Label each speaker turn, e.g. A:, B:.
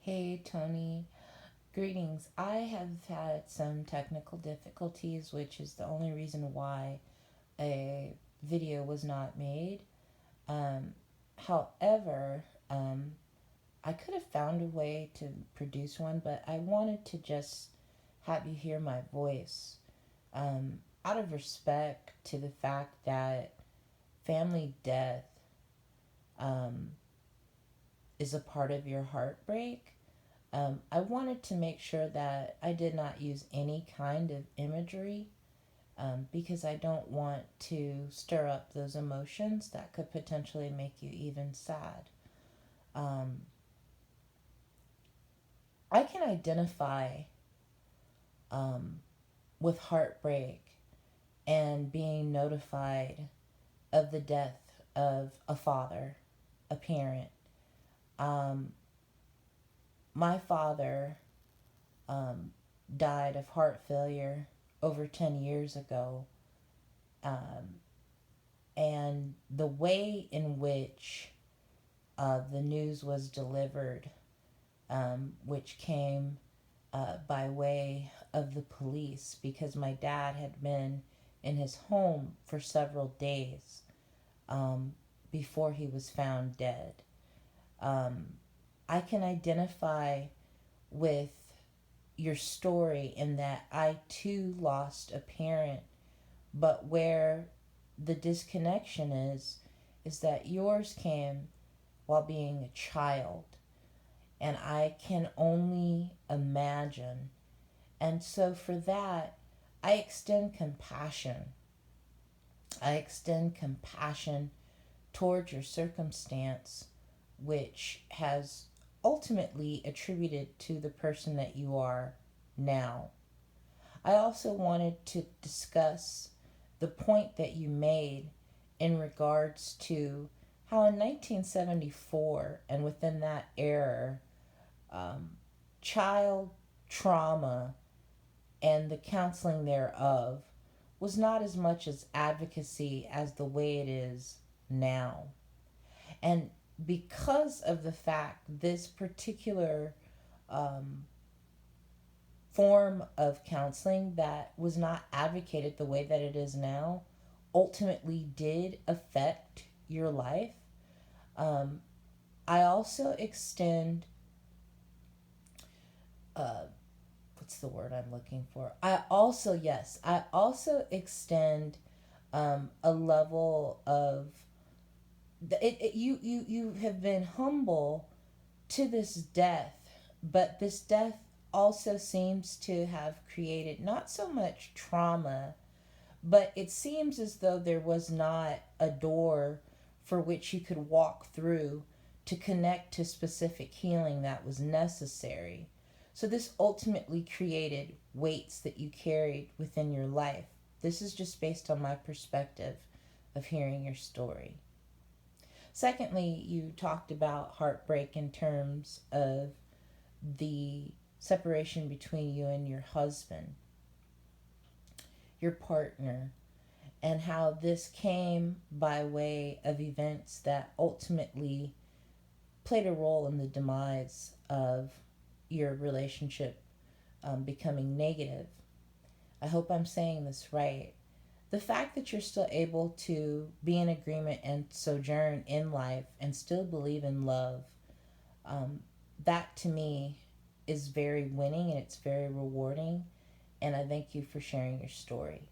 A: Hey Tony, greetings. I have had some technical difficulties, which is the only reason why a video was not made. Um, however, I could have found a way to produce one, but I wanted to just have you hear my voice out of respect to the fact that family death um, is a part of your heartbreak. I wanted to make sure that I did not use any kind of imagery because I don't want to stir up those emotions that could potentially make you even sad. Um, I can identify um, with heartbreak and being notified of the death of a father, a parent. Um, my father um, died of heart failure over 10 years ago. Um, and the way in which the news was delivered, which came by way of the police, because my dad had been in his home for several days um, before he was found dead. Um, I can identify with your story in that I too lost a parent, but where the disconnection is that yours came while being a child, and I can only imagine. And so for that, I extend compassion. I extend compassion towards your circumstance, which has ultimately attributed to the person that you are now. I also wanted to discuss the point that you made in regards to how in 1974 and within that era, um, child trauma and the counseling thereof was not as much as advocacy as the way it is now. And because of the fact this particular um, form of counseling that was not advocated the way that it is now ultimately did affect your life, um, I also extend, uh, what's the word I'm looking for? I also extend a level of, you have been humble to this death, but this death also seems to have created not so much trauma, but it seems as though there was not a door for which you could walk through to connect to specific healing that was necessary. So, this ultimately created weights that you carried within your life. This is just based on my perspective of hearing your story. Secondly, you talked about heartbreak in terms of the separation between you and your husband, your partner, and how this came by way of events that ultimately played a role in the demise of your relationship becoming negative. I hope I'm saying this right. The fact that you're still able to be in agreement and sojourn in life and still believe in love, um, that to me is very winning and it's very rewarding. And I thank you for sharing your story.